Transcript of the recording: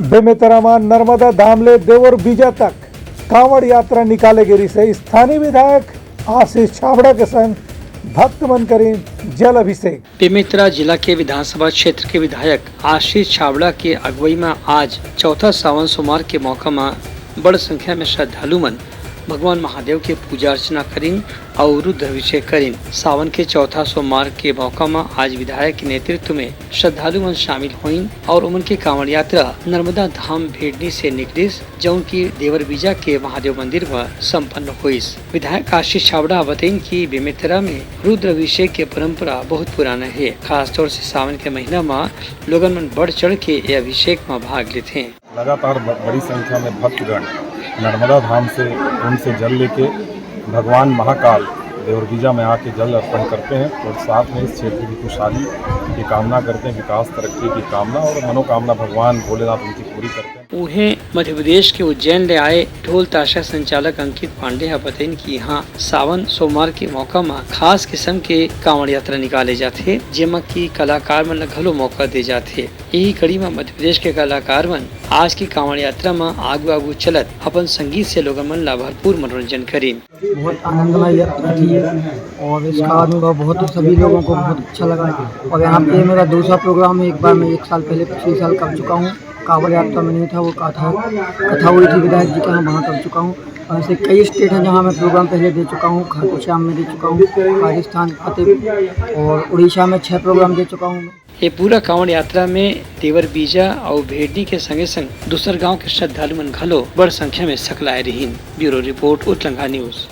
बेमेतरा नर्मदा धाम ले देवर बीजा तक कांवड़ यात्रा निकाले गिरी से स्थानीय विधायक आशीष छाबड़ा के संग भक्त मन करें जल अभिषेक। बेमेतरा जिला के विधानसभा क्षेत्र के विधायक आशीष छाबड़ा के अगुवाई में आज चौथा सावन सोमवार के मौका में बड़ संख्या में श्रद्धालु मन भगवान महादेव के पूजा अर्चना करीन और रुद्राभिषेक करीन। सावन के चौथा सोमवार के मौका में आज विधायक के नेतृत्व में श्रद्धालु मन शामिल हुईन और उमन के कांवड़ यात्रा नर्मदा धाम भेड़नी से निकली जौन की देवर बीजा के महादेव मंदिर में संपन्न हुई। विधायक आशीष छाबड़ा बताइन कि बेमेतरा में रुद्राभिषेक के परंपरा बहुत पुराना है। खासतौर से सावन के महीना में लोगन मन बढ़ चढ़ के ये अभिषेक में भाग लेते हैं। लगातार बड़ी संख्या में भक्तगण नर्मदा धाम से उनसे जल लेके भगवान महाकाल देवर बीजा में आके जल अर्पण करते हैं और साथ में इस क्षेत्र की खुशहाली की कामना करते हैं, विकास तरक्की की कामना और मनोकामना भगवान भोलेनाथ उनकी पूरी करते हैं। उन्हें मध्य प्रदेश के उज्जैन ले आए ढोल ताशा संचालक अंकित पांडे बताइन कि यहाँ सावन सोमवार के मौका में खास किस्म के कांवड़ यात्रा निकाले जाते जेमा की कलाकार मन घलो मौका दे जाते। यही कड़ी में मध्य प्रदेश के कलाकार मन आज की कांवड़ यात्रा में आगू आगू चलत अपन संगीत से लोगों मन ला भरपूर मनोरंजन करें। बहुत आनंदमय यात्रा थी और इसका अनुभव बहुत सभी लोगों को बहुत अच्छा लगा। और यहाँ पे मेरा दूसरा प्रोग्राम है। एक बार मैं 1 साल पहले पिछले साल कर चुका हूँ, कांवड़ यात्रा में नहीं था, वो कथा हुई थी विधायक जी के यहाँ, वहाँ कर चुका हूँ। ऐसे कई स्टेट हैं जहाँ मैं प्रोग्राम पहले दे चुका हूँ। खाटू श्याम में दे चुका हूँ, राजस्थान फतेह और उड़ीसा में 6 प्रोग्राम दे चुका हूँ। ये पूरा कांवड़ यात्रा में देवर बीजा और भेड़नी के संगे संग दूसर गांव के श्रद्धालु मन घलो बड़ संख्या में सकलाए रहीन। Bureau report Uttarlanka news.